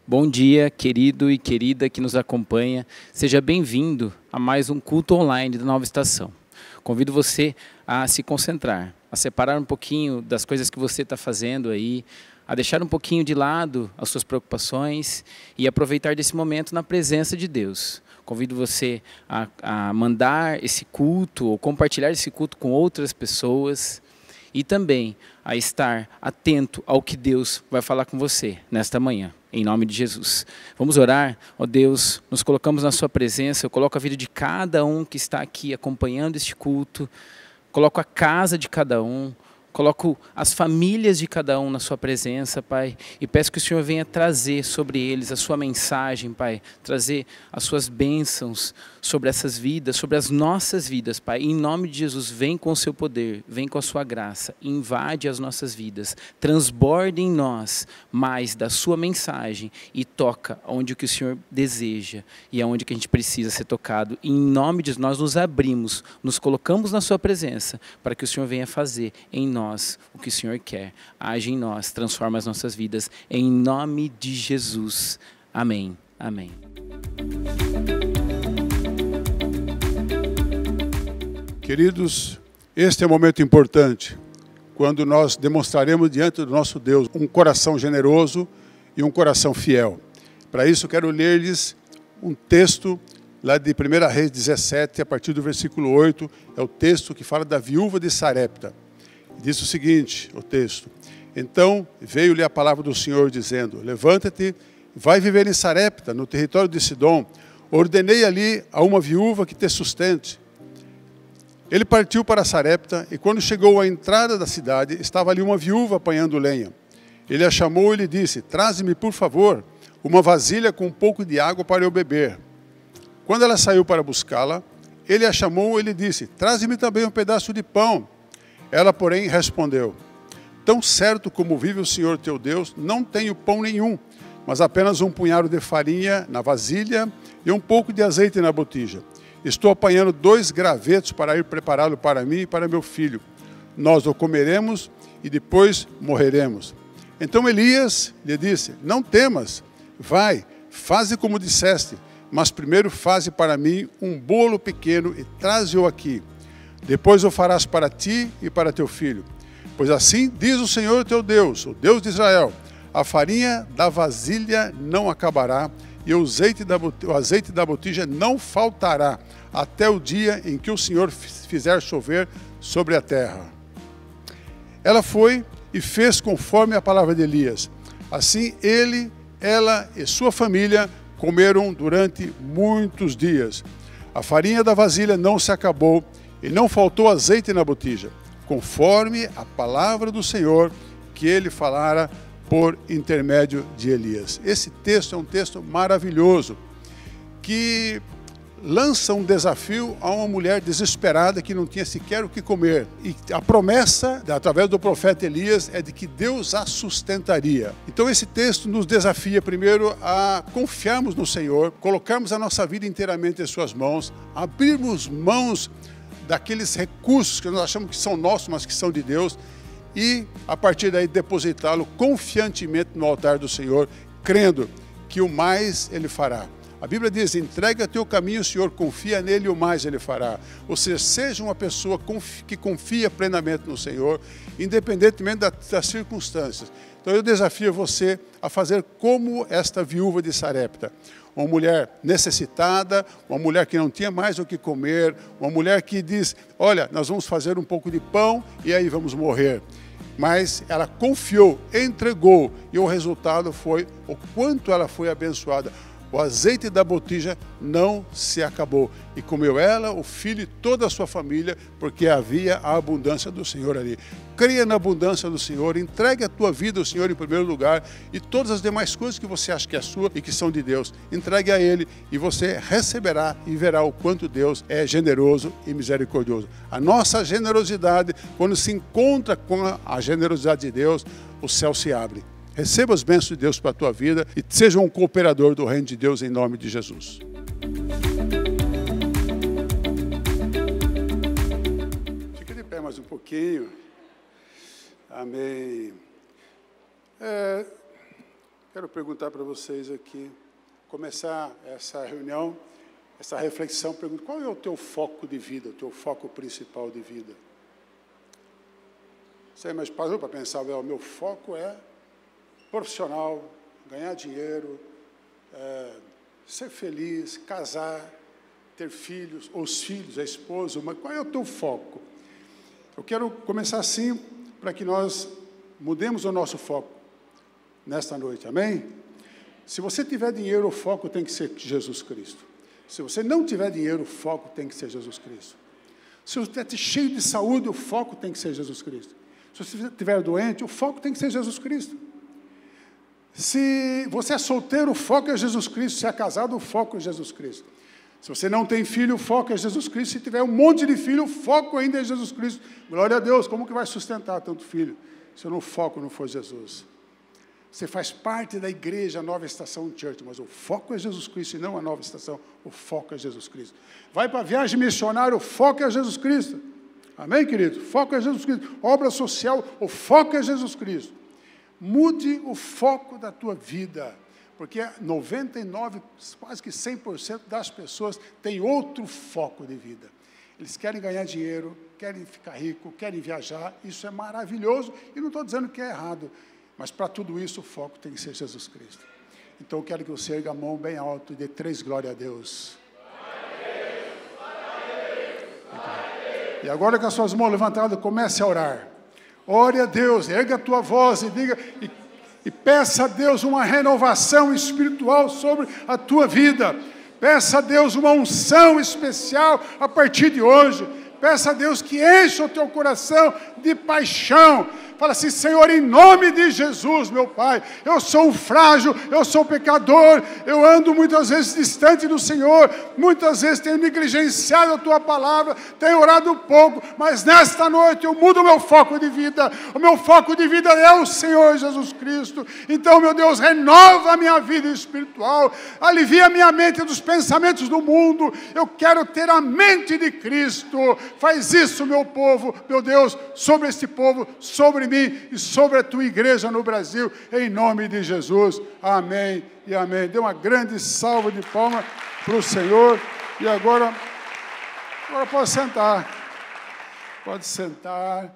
Bom dia, querido e querida que nos acompanha. Seja bem-vindo a mais um culto online da Nova Estação. Convido você a se concentrar, a separar um pouquinho das coisas que você está fazendo aí, a deixar um pouquinho de lado as suas preocupações e aproveitar desse momento na presença de Deus. Convido você a mandar esse culto ou compartilhar esse culto com outras pessoas e também a estar atento ao que Deus vai falar com você nesta manhã, em nome de Jesus. Vamos orar. Ó Deus, nos colocamos na sua presença, eu coloco a vida de cada um que está aqui acompanhando este culto, coloco a casa de cada um, coloco as famílias de cada um na sua presença, Pai, e peço que o Senhor venha trazer sobre eles a sua mensagem, Pai, trazer as suas bênçãos sobre essas vidas, sobre as nossas vidas, Pai. Em nome de Jesus, vem com o seu poder, vem com a sua graça, invade as nossas vidas, transborde em nós mais da sua mensagem e toca onde o que o Senhor deseja e aonde que a gente precisa ser tocado. Em nome de Jesus, nós nos abrimos, nos colocamos na sua presença para que o Senhor venha fazer em nós o que o Senhor quer. Age em nós, transforma as nossas vidas, em nome de Jesus. Amém. Amém. Queridos, este é um momento importante, quando nós demonstraremos diante do nosso Deus um coração generoso e um coração fiel. Para isso, quero ler-lhes um texto lá de 1 Reis 17, a partir do versículo 8, é o texto que fala da viúva de Sarepta. Diz o seguinte, o texto: Então veio-lhe a palavra do Senhor, dizendo: Levanta-te, vai viver em Sarepta, no território de Sidom. Ordenei ali a uma viúva que te sustente. Ele partiu para Sarepta, e quando chegou à entrada da cidade, estava ali uma viúva apanhando lenha. Ele a chamou e lhe disse: Traze-me, por favor, uma vasilha com um pouco de água para eu beber. Quando ela saiu para buscá-la, ele a chamou e lhe disse: Traze-me também um pedaço de pão. Ela, porém, respondeu: Tão certo como vive o Senhor teu Deus, não tenho pão nenhum, mas apenas um punhado de farinha na vasilha e um pouco de azeite na botija. Estou apanhando 2 gravetos para ir prepará-lo para mim e para meu filho. Nós o comeremos e depois morreremos. Então Elias lhe disse: Não temas, vai, faze como disseste, mas primeiro faze para mim um bolo pequeno e traze-o aqui. Depois o farás para ti e para teu filho. Pois assim diz o Senhor teu Deus, o Deus de Israel: a farinha da vasilha não acabará, e o azeite da botija não faltará, até o dia em que o Senhor fizer chover sobre a terra. Ela foi e fez conforme a palavra de Elias. Assim ela e sua família comeram durante muitos dias. A farinha da vasilha não se acabou, e não faltou azeite na botija, conforme a palavra do Senhor que ele falara por intermédio de Elias. Esse texto é um texto maravilhoso, que lança um desafio a uma mulher desesperada que não tinha sequer o que comer. E a promessa, através do profeta Elias, é de que Deus a sustentaria. Então esse texto nos desafia primeiro a confiarmos no Senhor, colocarmos a nossa vida inteiramente em suas mãos, abrirmos mãos daqueles recursos que nós achamos que são nossos, mas que são de Deus, e a partir daí depositá-lo confiantemente no altar do Senhor, crendo que o mais Ele fará. A Bíblia diz: entrega teu caminho, Senhor, confia nele e o mais Ele fará. Ou seja, seja uma pessoa que confia plenamente no Senhor, independentemente das circunstâncias. Então eu desafio você a fazer como esta viúva de Sarepta. Uma mulher necessitada, uma mulher que não tinha mais o que comer, uma mulher que diz: olha, nós vamos fazer um pouco de pão e aí vamos morrer. Mas ela confiou, entregou, e o resultado foi o quanto ela foi abençoada. O azeite da botija não se acabou. E comeu ela, o filho e toda a sua família, porque havia a abundância do Senhor ali. Creia na abundância do Senhor, entregue a tua vida ao Senhor em primeiro lugar, e todas as demais coisas que você acha que é sua e que são de Deus, entregue a Ele, e você receberá e verá o quanto Deus é generoso e misericordioso. A nossa generosidade, quando se encontra com a generosidade de Deus, o céu se abre. Receba as bênçãos de Deus para a tua vida e seja um cooperador do reino de Deus em nome de Jesus. Fica de pé mais um pouquinho. Amém. Quero perguntar para vocês aqui, começar essa reunião, essa reflexão, pergunto, qual é o teu foco de vida, o teu foco principal de vida? Você mas parou para pensar, o meu foco é profissional, ganhar dinheiro, ser feliz, casar, ter filhos, ou os filhos, a esposa, mas qual é o teu foco? Eu quero começar assim, para que nós mudemos o nosso foco nesta noite, amém? Se você tiver dinheiro, o foco tem que ser Jesus Cristo. Se você não tiver dinheiro, o foco tem que ser Jesus Cristo. Se você estiver cheio de saúde, o foco tem que ser Jesus Cristo. Se você estiver doente, o foco tem que ser Jesus Cristo. Se você é solteiro, o foco é Jesus Cristo. Se é casado, o foco é Jesus Cristo. Se você não tem filho, o foco é Jesus Cristo. Se tiver um monte de filho, o foco ainda é Jesus Cristo. Glória a Deus, como que vai sustentar tanto filho, se o foco não for Jesus? Você faz parte da igreja Nova Estação Church, mas o foco é Jesus Cristo e não a Nova Estação. O foco é Jesus Cristo. Vai para a viagem missionária, o foco é Jesus Cristo. Amém, querido? O foco é Jesus Cristo. Obra social, o foco é Jesus Cristo. Mude o foco da tua vida, porque 99, quase que 100% das pessoas têm outro foco de vida. Eles querem ganhar dinheiro, querem ficar rico, querem viajar, isso é maravilhoso, e não estou dizendo que é errado, mas para tudo isso o foco tem que ser Jesus Cristo. Então eu quero que você erga a mão bem alto e dê 3 glória a Deus. E agora com as suas mãos levantadas, comece a orar. Ore a Deus, erga a tua voz e diga, e peça a Deus uma renovação espiritual sobre a tua vida. Peça a Deus uma unção especial a partir de hoje. Peça a Deus que encha o teu coração de paixão. Fala assim, Senhor, em nome de Jesus, meu Pai, eu sou um frágil, eu sou pecador, eu ando muitas vezes distante do Senhor, muitas vezes tenho negligenciado a Tua palavra, tenho orado pouco, mas nesta noite eu mudo o meu foco de vida. O meu foco de vida é o Senhor Jesus Cristo. Então, meu Deus, renova a minha vida espiritual, alivia a minha mente dos pensamentos do mundo. Eu quero ter a mente de Cristo. Faz isso, meu povo, meu Deus, sobre este povo, sobre mim e sobre a tua igreja no Brasil, em nome de Jesus. Amém e amém. Dê uma grande salva de palmas para o Senhor. E agora pode sentar. Pode sentar.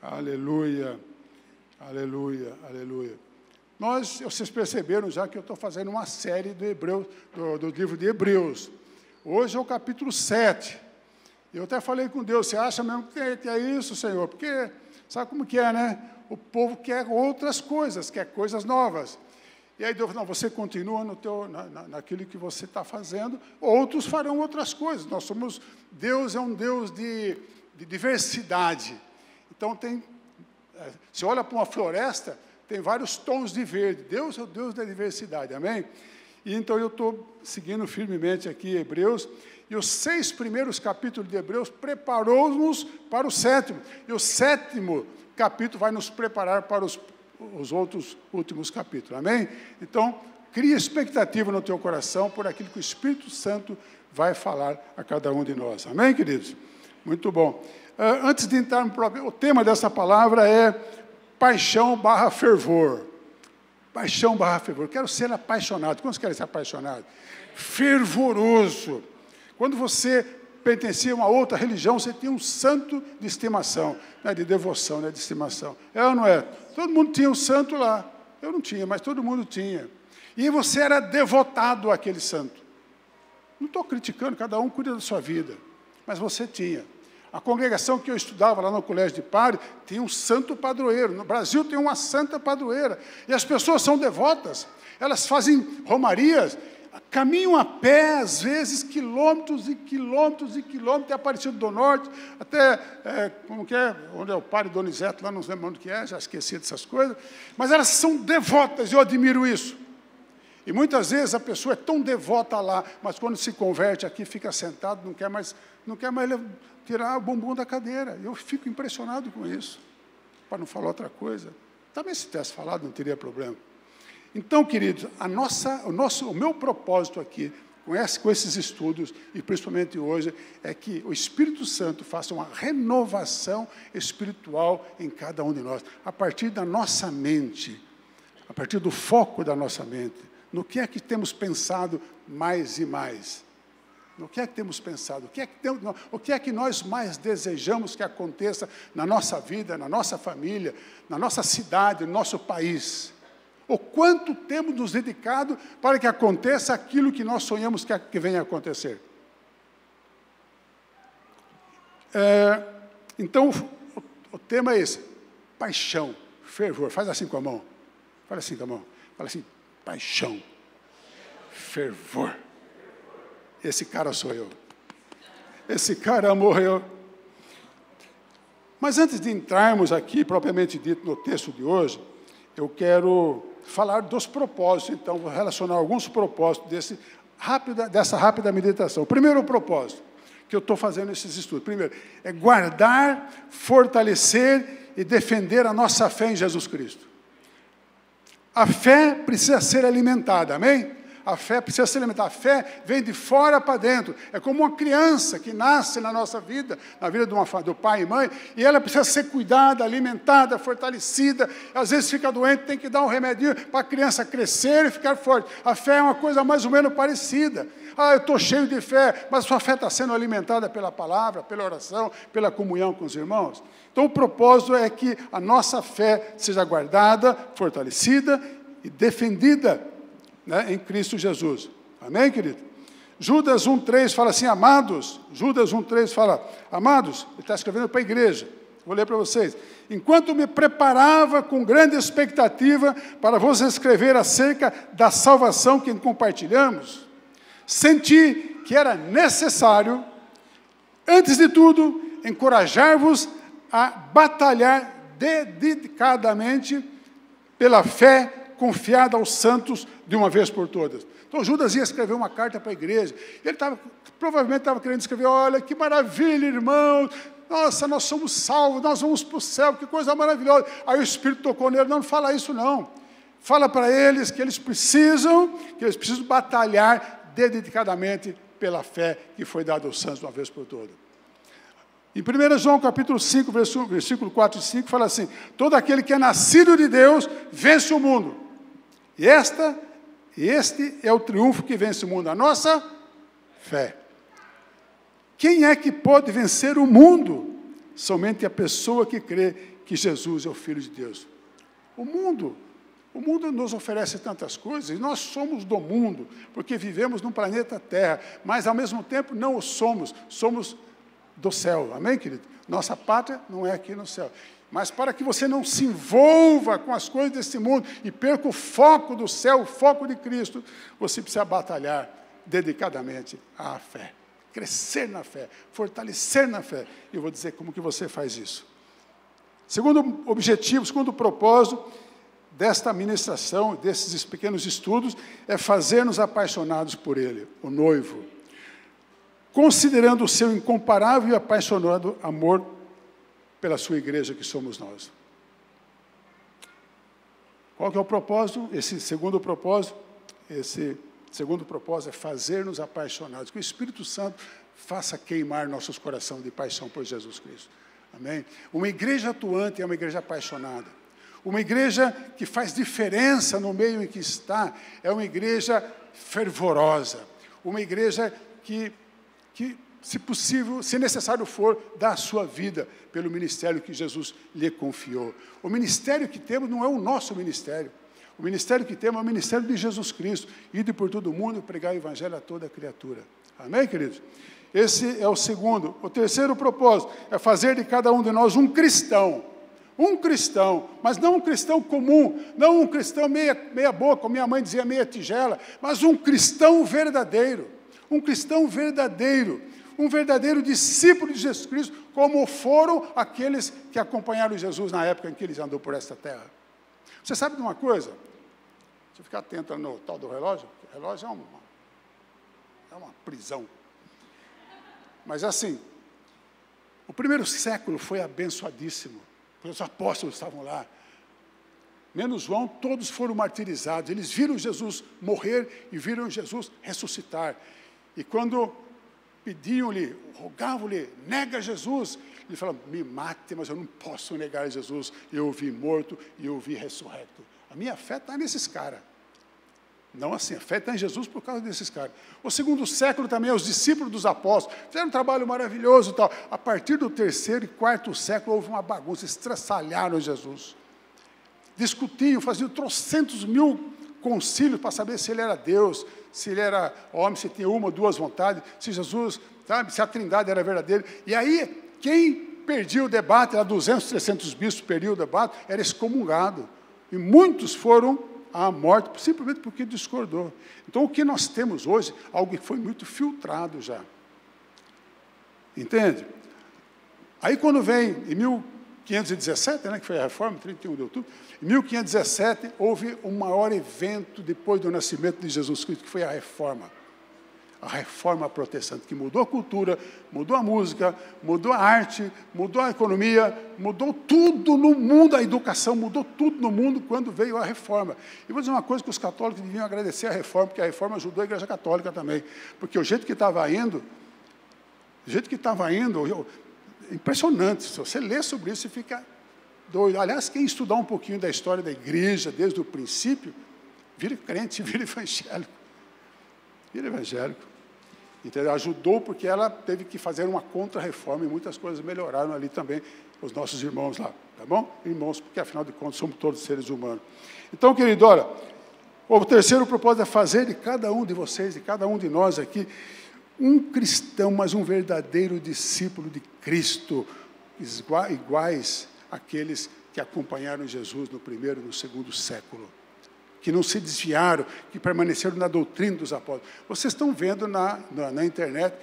Aleluia. Aleluia. Aleluia. Vocês perceberam já que eu estou fazendo uma série do livro de Hebreus. Hoje é o capítulo 7. Eu até falei com Deus, você acha mesmo que é isso, Senhor? Porque sabe como que é, né? O povo quer outras coisas, quer coisas novas. E aí Deus falou, não, você continua naquilo que você está fazendo, outros farão outras coisas. Deus é um Deus de diversidade. Então você olha para uma floresta, tem vários tons de verde. Deus é o Deus da diversidade, amém? E então eu estou seguindo firmemente aqui Hebreus, e os 6 primeiros capítulos de Hebreus preparou-nos para o 7º. E o 7º capítulo vai nos preparar para os outros últimos capítulos. Amém? Então, cria expectativa no teu coração por aquilo que o Espírito Santo vai falar a cada um de nós. Amém, queridos? Muito bom. Antes de entrar no próprio... O tema dessa palavra é paixão/fervor. Paixão/fervor. Quero ser apaixonado. Quantos querem ser apaixonados? Fervoroso. Quando você pertencia a uma outra religião, você tinha um santo de estimação, né, de devoção, né, de estimação. É ou não é? Todo mundo tinha um santo lá. Eu não tinha, mas todo mundo tinha. E você era devotado àquele santo. Não estou criticando, cada um cuida da sua vida. Mas você tinha. A congregação que eu estudava lá no colégio de padre tinha um santo padroeiro. No Brasil tem uma santa padroeira. E as pessoas são devotas. Elas fazem romarias, caminham a pé, às vezes, quilômetros e quilômetros e quilômetros, até Aparecida do Norte, até, como que é, onde é o padre Donizeto, lá não lembro onde que é, já esqueci dessas coisas, mas elas são devotas, eu admiro isso. E muitas vezes a pessoa é tão devota lá, mas quando se converte aqui, fica sentado, não quer mais tirar o bumbum da cadeira. Eu fico impressionado com isso, para não falar outra coisa. Também se tivesse falado, não teria problema. Então, queridos, o meu propósito aqui, com esses estudos, e principalmente hoje, é que o Espírito Santo faça uma renovação espiritual em cada um de nós, a partir da nossa mente. partir do foco da nossa mente, no que é que temos pensado mais e mais. No que é que temos pensado? O que é que nós mais desejamos que aconteça na nossa vida, na nossa família, na nossa cidade, no nosso país? O quanto temos nos dedicado para que aconteça aquilo que nós sonhamos que venha a acontecer? Então, o tema é esse: paixão, fervor. Faz assim com a mão. Fala assim com a mão. Fala assim: paixão, fervor. Esse cara sou eu. Esse cara morreu. Mas antes de entrarmos aqui, propriamente dito, no texto de hoje, eu quero falar dos propósitos. Então, vou relacionar alguns propósitos dessa rápida meditação. O primeiro propósito que eu estou fazendo nesses estudos, primeiro, é guardar, fortalecer e defender a nossa fé em Jesus Cristo. A fé precisa ser alimentada, amém? A fé precisa ser alimentada. A fé vem de fora para dentro. É como uma criança que nasce na nossa vida, na vida do pai e mãe, e ela precisa ser cuidada, alimentada, fortalecida. Às vezes fica doente, tem que dar um remedinho para a criança crescer e ficar forte. A fé é uma coisa mais ou menos parecida. Eu estou cheio de fé, mas sua fé está sendo alimentada pela palavra, pela oração, pela comunhão com os irmãos. Então o propósito é que a nossa fé seja guardada, fortalecida e defendida, né, em Cristo Jesus. Amém, querido? Judas 1,3 fala assim, amados. Judas 1,3 fala, amados, ele está escrevendo para a igreja. Vou ler para vocês. Enquanto me preparava com grande expectativa para vos escrever acerca da salvação que compartilhamos, senti que era necessário, antes de tudo, encorajar-vos a batalhar dedicadamente pela fé confiada aos santos de uma vez por todas. Então Judas ia escrever uma carta para a igreja. Ele provavelmente estava querendo escrever, olha, que maravilha, irmão. Nossa, nós somos salvos, nós vamos para o céu, que coisa maravilhosa. Aí o Espírito tocou nele, não fala isso não. Fala para eles que eles precisam batalhar dedicadamente pela fé que foi dada aos santos de uma vez por todas. Em 1 João capítulo 5, versículo 4 e 5, fala assim, todo aquele que é nascido de Deus vence o mundo. E este é o triunfo que vence o mundo, a nossa fé. Quem é que pode vencer o mundo? Somente a pessoa que crê que Jesus é o Filho de Deus. O mundo nos oferece tantas coisas, e nós somos do mundo, porque vivemos num planeta Terra, mas ao mesmo tempo não o somos do céu, amém, querido? Nossa pátria não é aqui no céu. Mas para que você não se envolva com as coisas desse mundo e perca o foco do céu, o foco de Cristo, você precisa batalhar dedicadamente à fé. Crescer na fé, fortalecer na fé. E eu vou dizer como que você faz isso. Segundo objetivo, segundo propósito desta ministração, desses pequenos estudos, é fazer-nos apaixonados por Ele, o noivo. Considerando o seu incomparável e apaixonado amor pela sua igreja que somos nós. Qual que é o propósito? Esse segundo propósito é fazer-nos apaixonados. Que o Espírito Santo faça queimar nossos corações de paixão por Jesus Cristo. Amém? Uma igreja atuante é uma igreja apaixonada. Uma igreja que faz diferença no meio em que está, é uma igreja fervorosa. Uma igreja que se possível, se necessário for, dá a sua vida pelo ministério que Jesus lhe confiou. O ministério que temos não é o nosso ministério. O ministério que temos é o ministério de Jesus Cristo. Ide por todo o mundo e pregar o evangelho a toda criatura. Amém, queridos? Esse é o segundo. O terceiro propósito é fazer de cada um de nós um cristão. Um cristão, mas não um cristão comum, não um cristão meia boca, como minha mãe dizia, meia tigela, mas um cristão verdadeiro. Um cristão verdadeiro. Um verdadeiro discípulo de Jesus Cristo, como foram aqueles que acompanharam Jesus na época em que ele andou por esta terra. Você sabe de uma coisa? Deixa eu ficar atento no tal do relógio. O relógio é uma prisão. Mas assim, o primeiro século foi abençoadíssimo. Os apóstolos estavam lá. Menos João, todos foram martirizados. Eles viram Jesus morrer e viram Jesus ressuscitar. E quando pediam-lhe, rogavam-lhe, nega Jesus. Ele falou, me mate, mas eu não posso negar Jesus. Eu o vi morto e eu o vi ressurrecto. A minha fé está nesses caras. Não assim, a fé está em Jesus por causa desses caras. O segundo século também, os discípulos dos apóstolos, fizeram um trabalho maravilhoso e tal. A partir do terceiro e quarto século, houve uma bagunça, estraçalharam Jesus. Discutiam, faziam trocentos mil concílios para saber se ele era Deus, se ele era homem, se tinha uma ou duas vontades, se Jesus, sabe, se a trindade era verdadeira. E aí, quem perdia o debate, era 200, 300 bispos perdiam o debate, era excomungado. E muitos foram à morte, simplesmente porque discordou. Então, o que nós temos hoje, algo que foi muito filtrado já. Entende? Aí, quando vem, em 1517, né, que foi a reforma, 31 de outubro, em 1517, houve o maior evento depois do nascimento de Jesus Cristo, que foi a reforma. A reforma protestante, que mudou a cultura, mudou a música, mudou a arte, mudou a economia, mudou tudo no mundo, a educação, mudou tudo no mundo quando veio a reforma. E vou dizer uma coisa que os católicos deviam agradecer a reforma, porque a reforma ajudou a Igreja Católica também. Porque o jeito que estava indo, impressionante. Se você lê sobre isso, você fica doido. Aliás, quem estudar um pouquinho da história da Igreja, desde o princípio, vira crente, vira evangélico. Vira evangélico. Entendeu? Ajudou porque ela teve que fazer uma contra-reforma e muitas coisas melhoraram ali também, os nossos irmãos lá, tá bom? Irmãos, porque afinal de contas somos todos seres humanos. Então, querido, olha, o terceiro propósito é fazer de cada um de vocês, de cada um de nós aqui, um cristão, mas um verdadeiro discípulo de Cristo, iguais àqueles que acompanharam Jesus no primeiro e no segundo século, que não se desviaram, que permaneceram na doutrina dos apóstolos. Vocês estão vendo na internet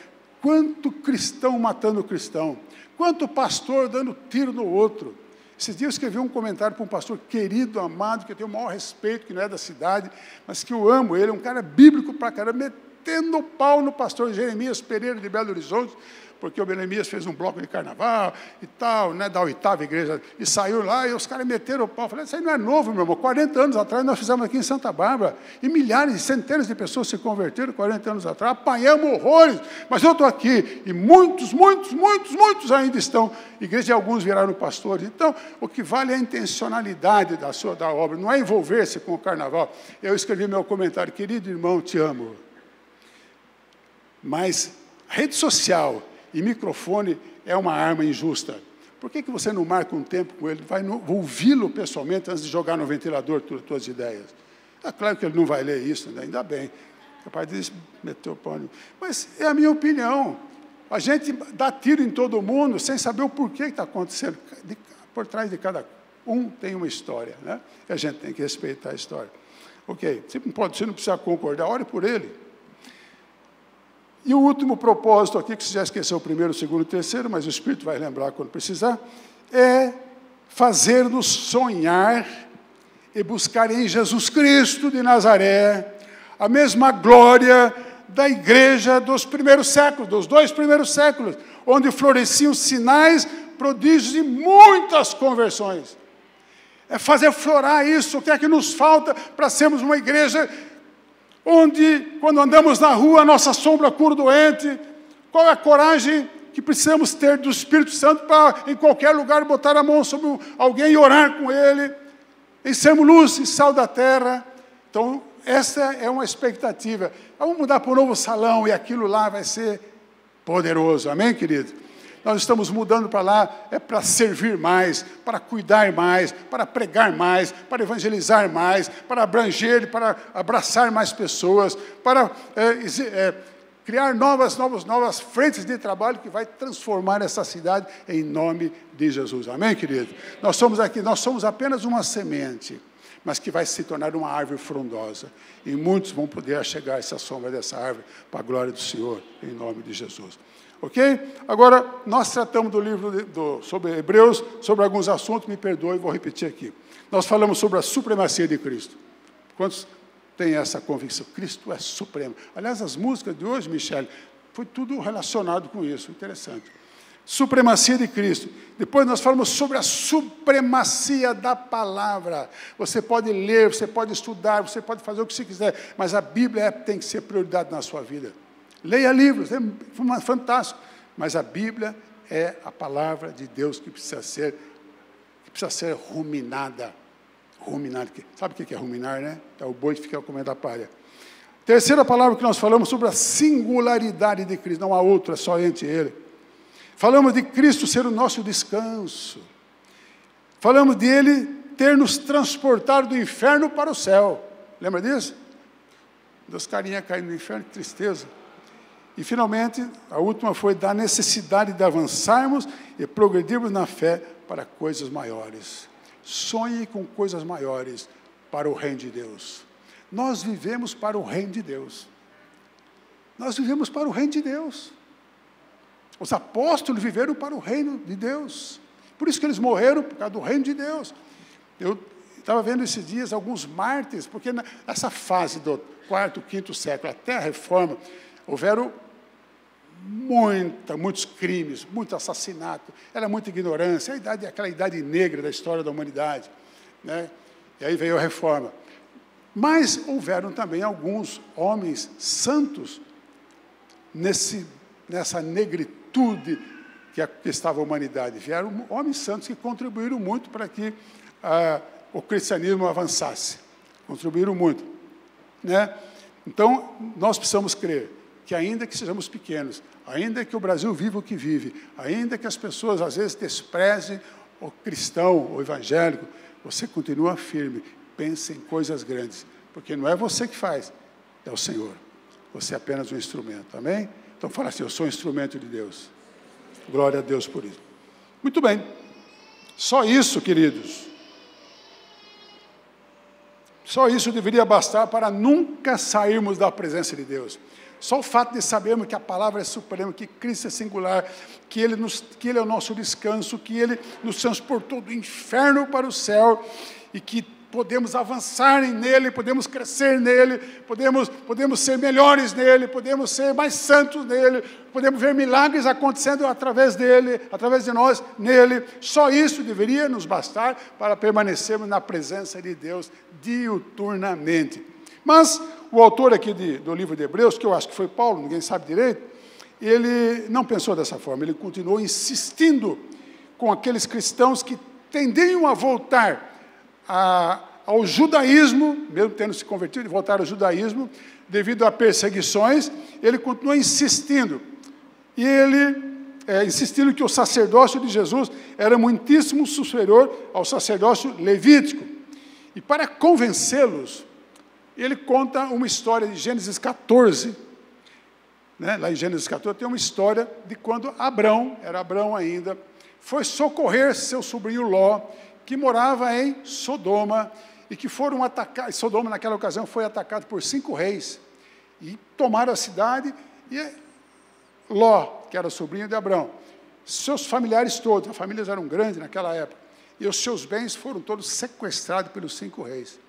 quanto cristão matando cristão, quanto pastor dando tiro no outro. Esses dias eu escrevi um comentário para um pastor querido, amado, que eu tenho o maior respeito, que não é da cidade, mas que eu amo ele, é um cara bíblico pra caramba, metendo o pau no pastor Jeremias Pereira de Belo Horizonte, porque o Jeremias fez um bloco de carnaval e tal, né, da 8ª igreja, e saiu lá, e os caras meteram o pau. Eu falei, isso aí não é novo, meu irmão, 40 anos atrás nós fizemos aqui em Santa Bárbara, e milhares, centenas de pessoas se converteram 40 anos atrás, apanhamos horrores, mas eu estou aqui, e muitos ainda estão, igreja, e alguns viraram pastores. Então, o que vale é a intencionalidade da obra, não é envolver-se com o carnaval. Eu escrevi meu comentário, querido irmão, te amo, mas rede social e microfone é uma arma injusta. Por que você não marca um tempo com ele, vai ouvi-lo pessoalmente antes de jogar no ventilador as tuas ideias? É claro que ele não vai ler isso, né? Ainda bem. Capaz de meter o pau. Mas é a minha opinião. A gente dá tiro em todo mundo sem saber o porquê que está acontecendo. Por trás de cada um tem uma história, né? E a gente tem que respeitar a história. Ok, você não precisa concordar, ore por ele. E o último propósito aqui, que você já esqueceu o primeiro, o segundo e o terceiro, mas o Espírito vai lembrar quando precisar, é fazer-nos sonhar e buscar em Jesus Cristo de Nazaré a mesma glória da igreja dos primeiros séculos, dos 2 primeiros séculos, onde floresciam sinais, prodígios e muitas conversões. É fazer florar isso, o que é que nos falta para sermos uma igreja onde, quando andamos na rua, a nossa sombra cura o doente. Qual é a coragem que precisamos ter do Espírito Santo para, em qualquer lugar, botar a mão sobre alguém e orar com ele, em sermos luz e sal da terra? Então, essa é uma expectativa. Vamos mudar para um novo salão e aquilo lá vai ser poderoso. Amém, querido? Nós estamos mudando para lá, é para servir mais, para cuidar mais, para pregar mais, para evangelizar mais, para abranger, para abraçar mais pessoas, para criar novas frentes de trabalho que vai transformar essa cidade em nome de Jesus. Amém, querido? Nós somos apenas uma semente, mas que vai se tornar uma árvore frondosa. E muitos vão poder chegar a essa sombra dessa árvore para a glória do Senhor, em nome de Jesus. Ok? Agora, nós tratamos do livro sobre Hebreus, sobre alguns assuntos, me perdoe, vou repetir aqui. Nós falamos sobre a supremacia de Cristo. Quantos têm essa convicção? Cristo é supremo. Aliás, as músicas de hoje, Michele, foi tudo relacionado com isso, interessante. Supremacia de Cristo. Depois nós falamos sobre a supremacia da palavra. Você pode ler, você pode estudar, você pode fazer o que você quiser, mas a Bíblia tem que ser prioridade na sua vida. leia livros, é fantástico. Mas a Bíblia é a palavra de Deus que precisa ser ruminada. Ruminar. Sabe o que é ruminar, né? É o boi que fica comendo a palha. Terceira palavra que nós falamos sobre a singularidade de Cristo. Não há outro, é somente Ele. Falamos de Cristo ser o nosso descanso. Falamos de Ele ter nos transportado do inferno para o céu. Lembra disso? Dos carinha caindo no inferno, que tristeza. E finalmente, a última foi da necessidade de avançarmos e progredirmos na fé para coisas maiores. Sonhe com coisas maiores para o reino de Deus. Nós vivemos para o reino de Deus. Nós vivemos para o reino de Deus. Os apóstolos viveram para o reino de Deus. Por isso que eles morreram, por causa do reino de Deus. Eu estava vendo esses dias alguns mártires, porque nessa fase do 4º, 5º século, até a Reforma, houveram muitos crimes, muito assassinato, era muita ignorância, aquela idade negra da história da humanidade, né? E aí veio a Reforma. Mas houveram também alguns homens santos nessa negritude que estava a humanidade. Vieram homens santos que contribuíram muito para que o cristianismo avançasse. Contribuíram muito, né? Então, nós precisamos crer que ainda que sejamos pequenos, ainda que o Brasil viva o que vive, ainda que as pessoas às vezes desprezem o cristão, o evangélico, você continua firme, pense em coisas grandes, porque não é você que faz, é o Senhor. Você é apenas um instrumento, amém? Então fala assim, eu sou um instrumento de Deus. Glória a Deus por isso. Muito bem, só isso, queridos. Só isso deveria bastar para nunca sairmos da presença de Deus. Só o fato de sabermos que a palavra é suprema, que Cristo é singular, que Ele é o nosso descanso, que Ele nos transportou do inferno para o céu, e que podemos avançar nele, podemos crescer nele, podemos ser melhores nele, podemos ser mais santos nele, podemos ver milagres acontecendo através dele, através de nós, nele. Só isso deveria nos bastar para permanecermos na presença de Deus diuturnamente. Mas o autor aqui do livro de Hebreus, que eu acho que foi Paulo, ninguém sabe direito, ele não pensou dessa forma, ele continuou insistindo com aqueles cristãos que tendiam a voltar ao judaísmo, mesmo tendo se convertido, voltar ao judaísmo, devido a perseguições. Ele continua insistindo, e ele insistindo que o sacerdócio de Jesus era muitíssimo superior ao sacerdócio levítico. E para convencê-los, ele conta uma história de Gênesis 14, né? Lá em Gênesis 14 tem uma história de quando Abrão, era Abrão ainda, foi socorrer seu sobrinho Ló, que morava em Sodoma, e que foram atacar. Sodoma naquela ocasião foi atacado por 5 reis, e tomaram a cidade, e Ló, que era sobrinho de Abrão, seus familiares todos, as famílias eram grandes naquela época, e os seus bens foram todos sequestrados pelos 5 reis.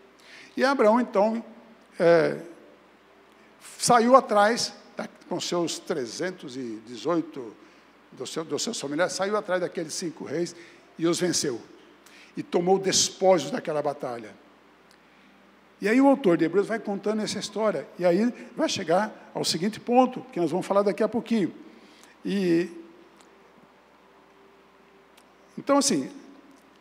E Abraão, então, saiu atrás, com seus 318 dos seus familiares, saiu atrás daqueles 5 reis e os venceu. E tomou despojos daquela batalha. E aí o autor de Hebreus vai contando essa história, e aí vai chegar ao seguinte ponto, que nós vamos falar daqui a pouquinho. Então, assim,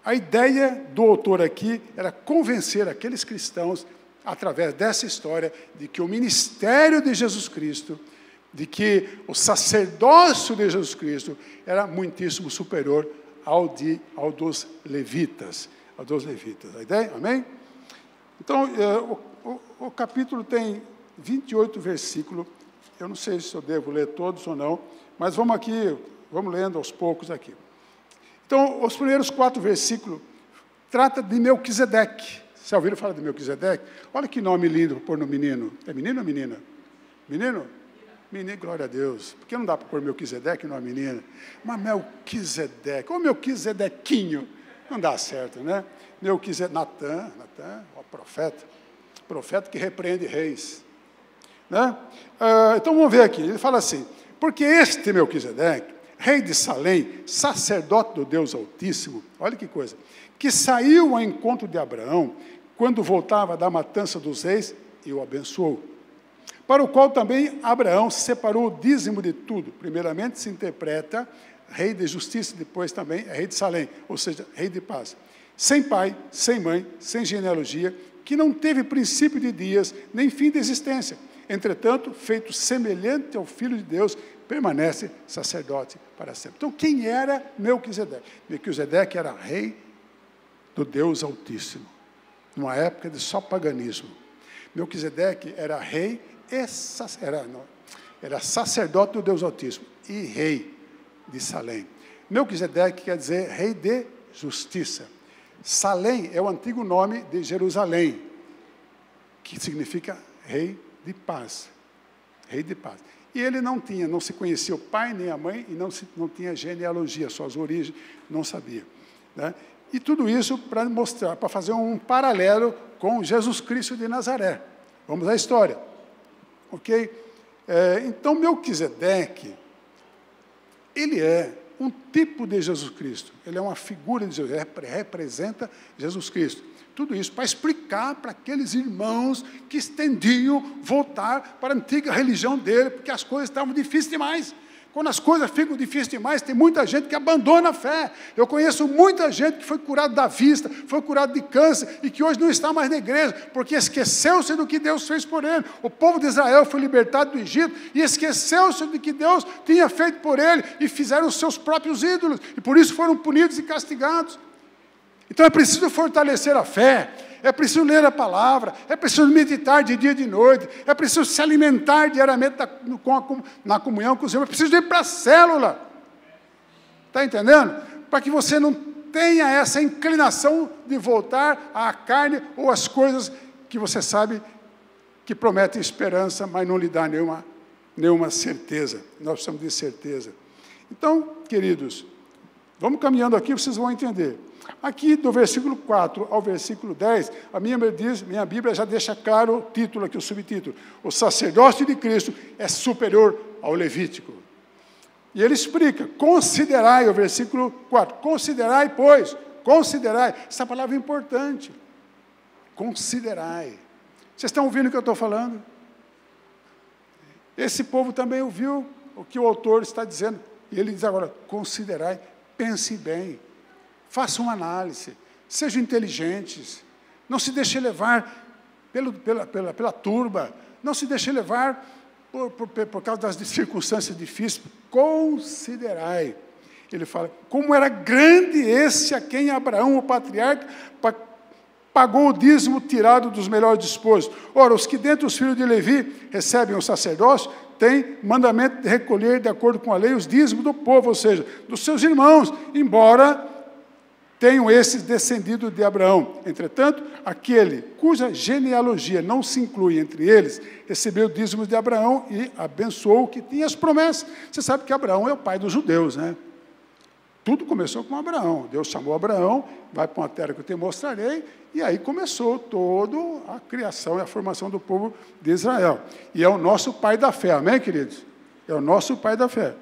a ideia do autor aqui era convencer aqueles cristãos, através dessa história, de que o ministério de Jesus Cristo, de que o sacerdócio de Jesus Cristo era muitíssimo superior ao dos levitas. A ideia? Amém? Então, o capítulo tem 28 versículos. Eu não sei se eu devo ler todos ou não, mas vamos lendo aos poucos aqui. Então, os primeiros 4 versículos trata de Melquisedeque. Vocês já ouviram falar de Melquisedeque? Olha que nome lindo para pôr no menino. É menino ou menina? Menino? Menino, glória a Deus. Por que não dá para pôr Melquisedeque numa menina? Mas Melquisedeque, ou Melquisedequinho, não dá certo, né? Natan, o profeta que repreende reis. Né? Então vamos ver aqui, ele fala assim, porque este Melquisedeque, rei de Salém, sacerdote do Deus Altíssimo, olha que coisa, que saiu ao encontro de Abraão, quando voltava da matança dos reis, e o abençoou. para o qual também Abraão separou o dízimo de tudo. Primeiramente se interpreta rei de justiça, depois também é rei de Salém, ou seja, rei de paz. Sem pai, sem mãe, sem genealogia, que não teve princípio de dias, nem fim de existência. Entretanto, feito semelhante ao Filho de Deus, permanece sacerdote para sempre. Então, quem era Melquisedeque? Melquisedeque era rei do Deus Altíssimo, numa época de só paganismo. Melquisedeque era rei era sacerdote do Deus Altíssimo e rei de Salém. Melquisedeque quer dizer rei de justiça. Salém é o antigo nome de Jerusalém, que significa rei de paz. Rei de paz. E ele não se conhecia o pai nem a mãe, e não tinha genealogia, suas origens, não sabia. Né? E tudo isso para mostrar, para fazer um paralelo com Jesus Cristo de Nazaré. Vamos à história. Ok? Então, Melquisedeque, ele é um tipo de Jesus Cristo. Ele é uma figura de Jesus, ele representa Jesus Cristo. Tudo isso para explicar para aqueles irmãos que estendiam voltar para a antiga religião dele, porque as coisas estavam difíceis demais. Quando as coisas ficam difíceis demais, tem muita gente que abandona a fé. Eu conheço muita gente que foi curada da vista, foi curada de câncer, e que hoje não está mais na igreja, porque esqueceu-se do que Deus fez por ele. O povo de Israel foi libertado do Egito, e esqueceu-se do que Deus tinha feito por ele, e fizeram os seus próprios ídolos, e por isso foram punidos e castigados. Então é preciso fortalecer a fé, é preciso ler a palavra, é preciso meditar de dia e de noite, é preciso se alimentar diariamente na comunhão com o Senhor, é preciso ir para a célula. Está entendendo? Para que você não tenha essa inclinação de voltar à carne ou às coisas que você sabe que prometem esperança, mas não lhe dá nenhuma certeza. Nós precisamos de certeza. Então, queridos, vamos caminhando aqui, vocês vão entender. Aqui, do versículo 4 ao versículo 10, a minha Bíblia já deixa claro o título aqui, o subtítulo. O sacerdócio de Cristo é superior ao Levítico. E ele explica, considerai, o versículo 4, considerai, pois, considerai. Essa palavra é importante. Considerai. Vocês estão ouvindo o que eu estou falando? Esse povo também ouviu o que o autor está dizendo. E ele diz agora, considerai, pense bem. Façam análise, sejam inteligentes, não se deixem levar pela turba, não se deixem levar por causa das circunstâncias difíceis. Considerai. Ele fala, como era grande esse a quem Abraão, o patriarca, pagou o dízimo tirado dos melhores dispostos. Ora, os que dentre os filhos de Levi recebem o sacerdócio, têm mandamento de recolher, de acordo com a lei, os dízimos do povo, ou seja, dos seus irmãos, embora tenham esses descendido de Abraão. Entretanto, aquele cuja genealogia não se inclui entre eles, recebeu o dízimo de Abraão e abençoou o que tinha as promessas. Você sabe que Abraão é o pai dos judeus, né? Tudo começou com Abraão. Deus chamou Abraão, vai para uma terra que eu te mostrarei, e aí começou toda a criação e a formação do povo de Israel. E é o nosso pai da fé, amém, queridos? É o nosso pai da fé.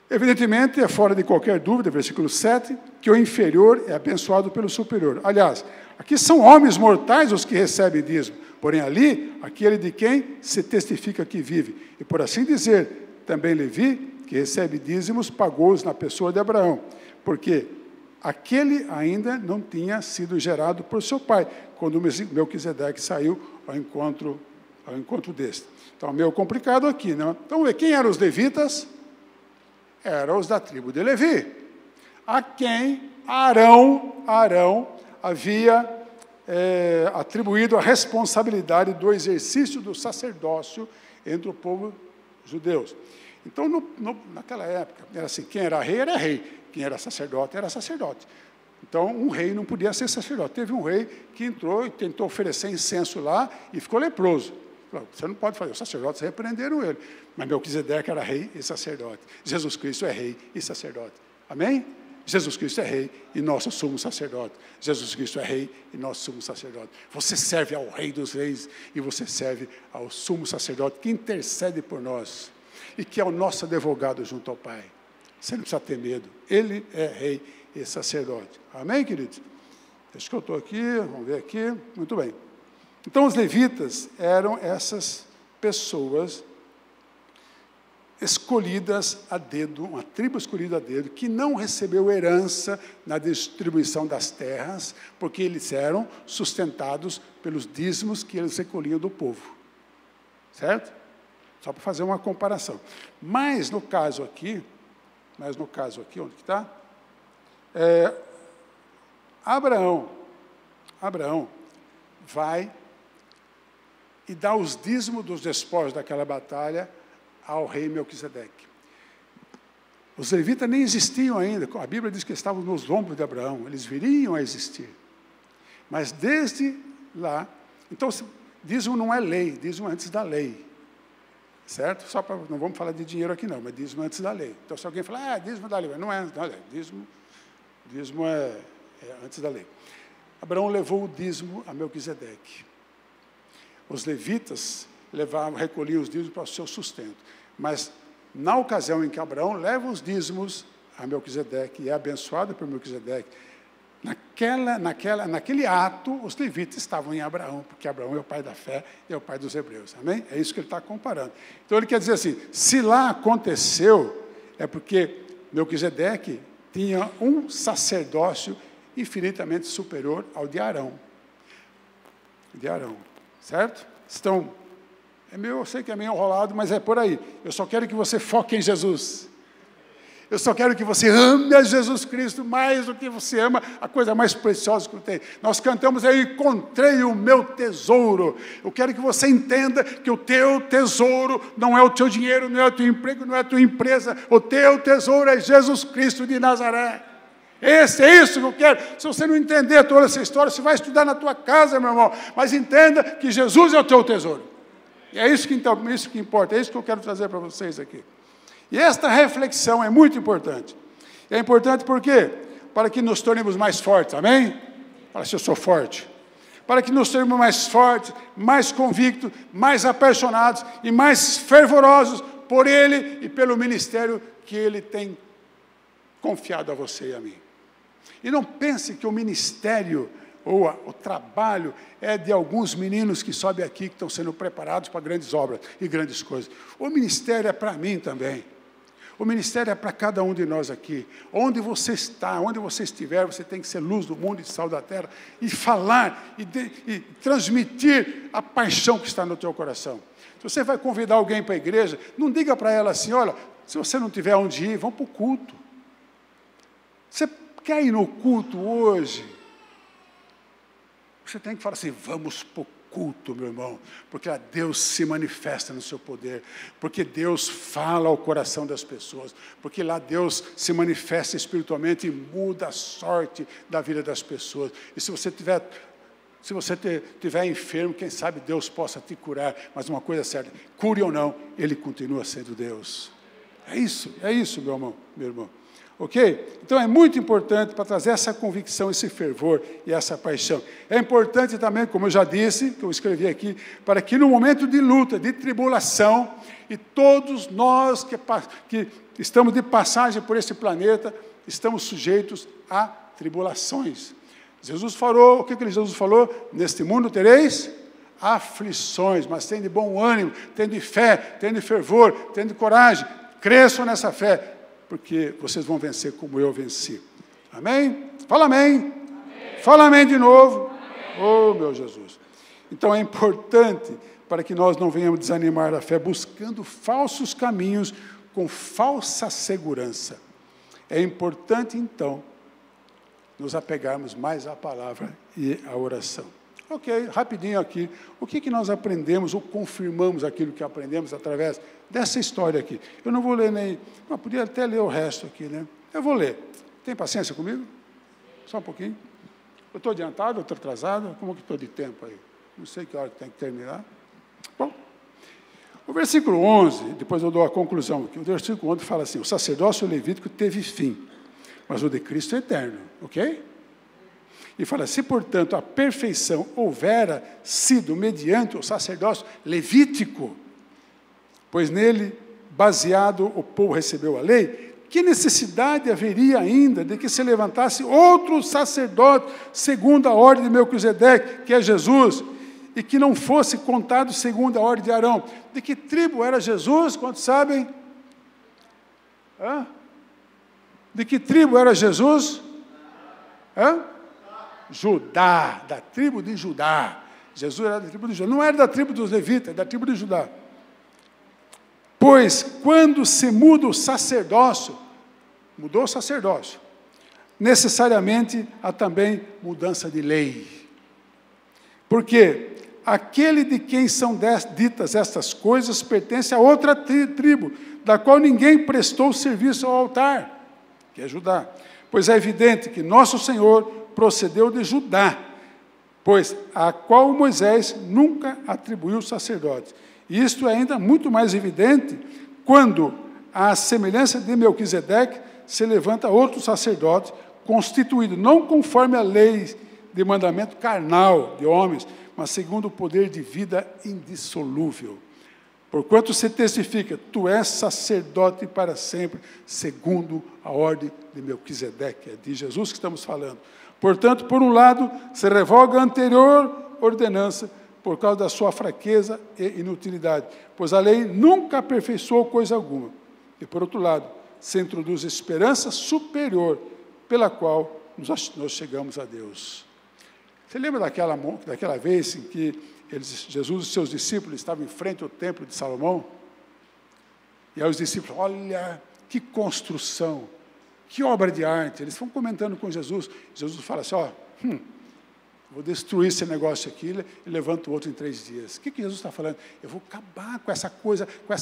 Evidentemente, é fora de qualquer dúvida, versículo 7, que o inferior é abençoado pelo superior. Aliás, aqui são homens mortais os que recebem dízimo, porém ali, aquele de quem se testifica que vive. E por assim dizer, também Levi, que recebe dízimos, pagou-os na pessoa de Abraão, porque aquele ainda não tinha sido gerado por seu pai, quando Melquisedeque saiu ao encontro deste. Então, meio complicado aqui, né? Então, quem eram os levitas? Eram os da tribo de Levi, a quem Arão havia atribuído a responsabilidade do exercício do sacerdócio entre o povo judeus. Então, naquela época, era assim, quem era rei, quem era sacerdote, era sacerdote. Então, um rei não podia ser sacerdote. Teve um rei que entrou e tentou oferecer incenso lá e ficou leproso. Você não pode fazer, os sacerdotes repreenderam ele. Mas Melquisedeque era rei e sacerdote. Jesus Cristo é rei e sacerdote. Amém? Jesus Cristo é rei e nosso sumo sacerdote. Jesus Cristo é rei e nosso sumo sacerdote. Você serve ao rei dos reis e você serve ao sumo sacerdote que intercede por nós e que é o nosso advogado junto ao Pai. Você não precisa ter medo. Ele é rei e sacerdote. Amém, queridos? Deixa que eu estou aqui, vamos ver aqui. Muito bem. Então, os levitas eram essas pessoas escolhidas a dedo, uma tribo escolhida a dedo, que não recebeu herança na distribuição das terras, porque eles eram sustentados pelos dízimos que eles recolhiam do povo. Certo? Só para fazer uma comparação. Mas no caso aqui, onde que está? Abraão vai e dá os dízimos dos despojos daquela batalha ao rei Melquisedeque. Os levitas nem existiam ainda, a Bíblia diz que estavam nos ombros de Abraão, eles viriam a existir. Mas desde lá, então dízimo não é lei, dízimo antes da lei. Certo? Não vamos falar de dinheiro aqui não, mas dízimo antes da lei. Então se alguém falar, dízimo da lei, não é antes da lei, dízimo é antes da lei. Abraão levou o dízimo a Melquisedeque. Os levitas recolhiam os dízimos para o seu sustento. Mas, na ocasião em que Abraão leva os dízimos a Melquisedeque e é abençoado por Melquisedeque, naquele ato, os levitas estavam em Abraão, porque Abraão é o pai da fé e é o pai dos hebreus. Amém? É isso que ele está comparando. Então, ele quer dizer assim, se lá aconteceu, é porque Melquisedeque tinha um sacerdócio infinitamente superior ao de Arão. Certo? Eu sei que é meio enrolado, mas é por aí. Eu só quero que você foque em Jesus. Eu só quero que você ame a Jesus Cristo mais do que você ama a coisa mais preciosa que eu tenho. Nós cantamos, eu encontrei o meu tesouro. Eu quero que você entenda que o teu tesouro não é o teu dinheiro, não é o teu emprego, não é a tua empresa. O teu tesouro é Jesus Cristo de Nazaré. É isso que eu quero. Se você não entender toda essa história, você vai estudar na tua casa, meu irmão. Mas entenda que Jesus é o teu tesouro. E é isso que importa, é isso que eu quero trazer para vocês aqui. E esta reflexão é muito importante. É importante por quê? Para que nos tornemos mais fortes, amém? Fala se eu sou forte. Para que nos tornemos mais fortes, mais convictos, mais apaixonados e mais fervorosos por Ele e pelo ministério que Ele tem confiado a você e a mim. E não pense que o ministério ou o trabalho é de alguns meninos que sobem aqui, que estão sendo preparados para grandes obras e grandes coisas. O ministério é para mim também. O ministério é para cada um de nós aqui. Onde você está, onde você estiver, você tem que ser luz do mundo e sal da terra e falar e transmitir a paixão que está no teu coração. Se você vai convidar alguém para a igreja, não diga para ela assim, olha, se você não tiver onde ir, vamos para o culto. Você quer ir no culto hoje? Você tem que falar assim, vamos para o culto, meu irmão, porque lá Deus se manifesta no seu poder, porque Deus fala ao coração das pessoas, porque lá Deus se manifesta espiritualmente e muda a sorte da vida das pessoas. E se você estiver enfermo, quem sabe Deus possa te curar, mas uma coisa é certa, cure ou não, Ele continua sendo Deus. É isso, meu irmão. Ok? Então é muito importante para trazer essa convicção, esse fervor e essa paixão. É importante também, como eu já disse, que eu escrevi aqui, para que no momento de luta, de tribulação, e todos nós que estamos de passagem por esse planeta, estamos sujeitos a tribulações. Jesus falou, o que Jesus falou? Neste mundo tereis aflições, mas tende bom ânimo, tende fé, tende fervor, tende coragem, cresçam nessa fé, porque vocês vão vencer como eu venci. Amém? Fala amém. Amém. Fala amém de novo. Amém. Oh, meu Jesus. Então é importante para que nós não venhamos desanimar a fé, buscando falsos caminhos com falsa segurança. É importante, então, nos apegarmos mais à palavra e à oração. Ok, rapidinho aqui. O que nós aprendemos ou confirmamos aquilo que aprendemos através dessa história aqui? Eu não vou ler nem... Não, podia até ler o resto aqui, né? Eu vou ler. Tem paciência comigo? Só um pouquinho. Eu estou adiantado, eu estou atrasado? Como que estou de tempo aí? Não sei que hora que tem que terminar. Bom, o versículo 11, depois eu dou a conclusão aqui. O versículo 11 fala assim, o sacerdócio levítico teve fim, mas o de Cristo é eterno. Ok? E fala, se, portanto, a perfeição houvera sido mediante o sacerdócio levítico, pois nele, baseado, o povo recebeu a lei, que necessidade haveria ainda de que se levantasse outro sacerdote, segundo a ordem de Melquisedeque, que é Jesus, e que não fosse contado segundo a ordem de Arão. De que tribo era Jesus? Quantos sabem? De que tribo era Jesus? Judá, da tribo de Judá. Jesus era da tribo de Judá. Não era da tribo dos levitas, era da tribo de Judá. Pois, quando se muda o sacerdócio, mudou o sacerdócio, necessariamente há também mudança de lei. Porque aquele de quem são ditas estas coisas pertence a outra tribo, da qual ninguém prestou serviço ao altar, que é Judá. Pois é evidente que nosso Senhor procedeu de Judá, pois a qual Moisés nunca atribuiu sacerdote. E isto é ainda muito mais evidente quando, à semelhança de Melquisedeque, se levanta outro sacerdote, constituído não conforme a lei de mandamento carnal de homens, mas segundo o poder de vida indissolúvel. Porquanto se testifica, tu és sacerdote para sempre, segundo a ordem de Melquisedeque, é de Jesus que estamos falando. Portanto, por um lado, se revoga a anterior ordenança, por causa da sua fraqueza e inutilidade, pois a lei nunca aperfeiçoou coisa alguma. E, por outro lado, se introduz esperança superior, pela qual nós chegamos a Deus. Você lembra daquela vez em que Jesus e seus discípulos estavam em frente ao templo de Salomão? E aí os discípulos, olha, que construção, que obra de arte. Eles vão comentando com Jesus. Jesus fala assim, vou destruir esse negócio aqui e levanto o outro em 3 dias. O que Jesus está falando? Eu vou acabar com essa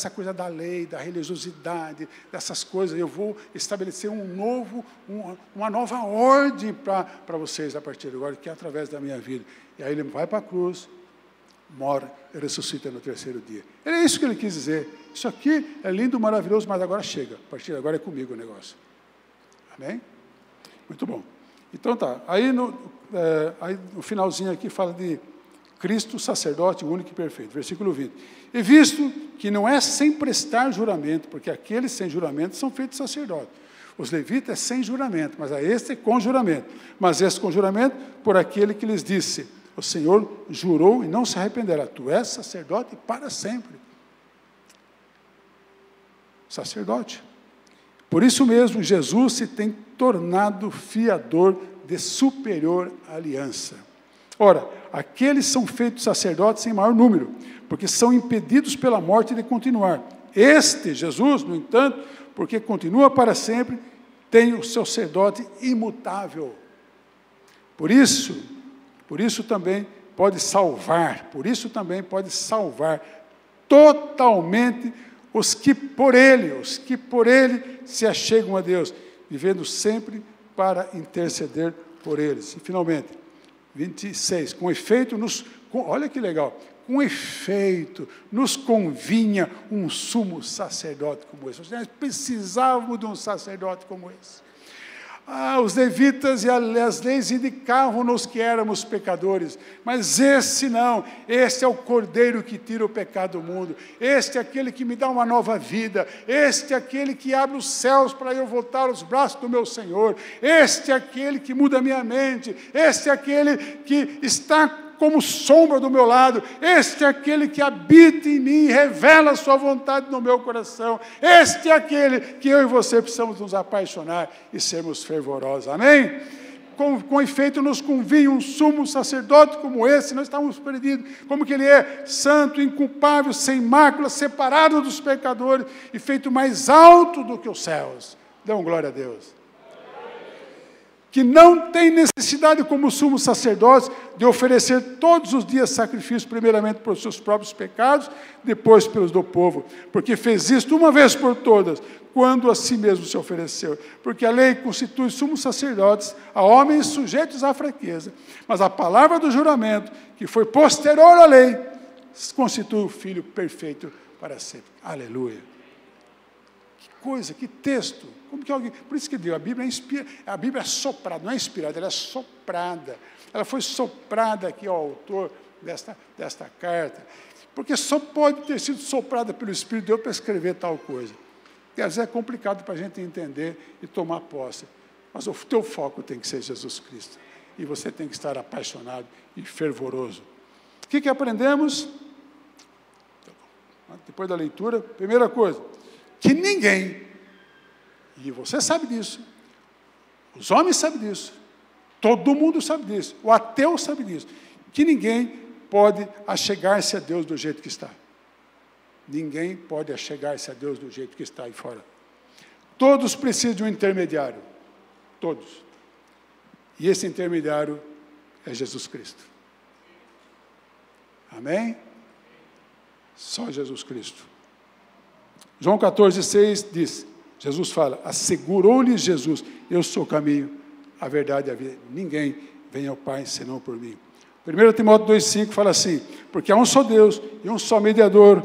coisa da lei, da religiosidade, dessas coisas. Eu vou estabelecer uma nova ordem para vocês a partir de agora, que é através da minha vida. E aí ele vai para a cruz, morre e ressuscita no 3º dia. É isso que ele quis dizer. Isso aqui é lindo, maravilhoso, mas agora chega. A partir de agora é comigo o negócio. Amém? Muito bom. Então tá, aí no finalzinho aqui fala de Cristo, sacerdote único e perfeito, versículo 20. E visto que não é sem prestar juramento, porque aqueles sem juramento são feitos sacerdotes. Os levitas é sem juramento, mas a este é com juramento. Mas este com juramento por aquele que lhes disse, o Senhor jurou e não se arrependerá. Tu és sacerdote para sempre. Sacerdote. Por isso mesmo, Jesus se tem tornado fiador de superior aliança. Ora, aqueles são feitos sacerdotes em maior número, porque são impedidos pela morte de continuar. Este, Jesus, no entanto, porque continua para sempre, tem o sacerdote imutável. Por isso também pode salvar totalmente os que por ele se achegam a Deus, vivendo sempre para interceder por eles. E, finalmente, 26, com efeito, olha que legal, com efeito, nos convinha um sumo sacerdote como esse. Nós precisávamos de um sacerdote como esse. Os levitas e as leis indicavam-nos que éramos pecadores, mas esse não, este é o Cordeiro que tira o pecado do mundo, este é aquele que me dá uma nova vida, este é aquele que abre os céus para eu voltar aos braços do meu Senhor, este é aquele que muda a minha mente, este é aquele que está como sombra do meu lado, este é aquele que habita em mim, revela a sua vontade no meu coração, este é aquele que eu e você precisamos nos apaixonar e sermos fervorosos, amém? Com efeito nos convinha um sumo sacerdote como esse, nós estávamos perdidos, como que ele é santo, inculpável, sem mácula, separado dos pecadores e feito mais alto do que os céus. Dão glória a Deus. Que não tem necessidade, como sumo sacerdote, de oferecer todos os dias sacrifícios, primeiramente pelos seus próprios pecados, depois pelos do povo, porque fez isto uma vez por todas, quando a si mesmo se ofereceu. Porque a lei constitui sumos sacerdotes a homens sujeitos à fraqueza, mas a palavra do juramento, que foi posterior à lei, constitui o Filho perfeito para sempre. Aleluia. Que coisa, que texto. Como que alguém, por isso que digo, a Bíblia é soprada, não é inspirada, ela é soprada. Ela foi soprada aqui ao autor desta carta, porque só pode ter sido soprada pelo Espírito de Deus para escrever tal coisa. E às vezes é complicado para a gente entender e tomar posse. Mas o teu foco tem que ser Jesus Cristo. E você tem que estar apaixonado e fervoroso. O que aprendemos? Depois da leitura, primeira coisa, que ninguém, e você sabe disso, os homens sabem disso, todo mundo sabe disso, o ateu sabe disso, que ninguém pode achegar-se a Deus do jeito que está. Ninguém pode achegar-se a Deus do jeito que está aí fora. Todos precisam de um intermediário. Todos. E esse intermediário é Jesus Cristo. Amém? Só Jesus Cristo. João 14,6 diz, Jesus fala, assegurou-lhes Jesus, eu sou o caminho, a verdade e a vida. Ninguém vem ao Pai senão por mim. 1 Timóteo 2,5 fala assim, porque há um só Deus e um só mediador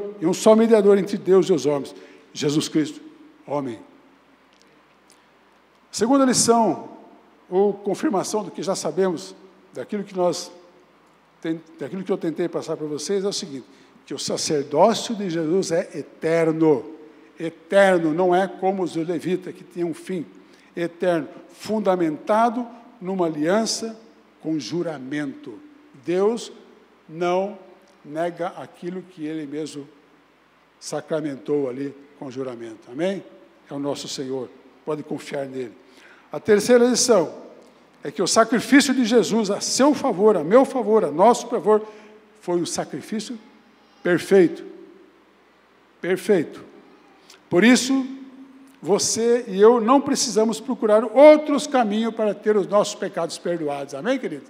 entre Deus e os homens, Jesus Cristo, homem. Segunda lição, ou confirmação do que já sabemos, daquilo que eu tentei passar para vocês, é o seguinte, que o sacerdócio de Jesus é eterno. Eterno, não é como os levitas, que tinham um fim. Eterno, fundamentado numa aliança com juramento. Deus não nega aquilo que Ele mesmo sacramentou ali com juramento. Amém? É o nosso Senhor. Pode confiar nele. A terceira lição é que o sacrifício de Jesus a seu favor, a meu favor, a nosso favor, foi um sacrifício perfeito. Perfeito. Por isso, você e eu não precisamos procurar outros caminhos para ter os nossos pecados perdoados. Amém, querido?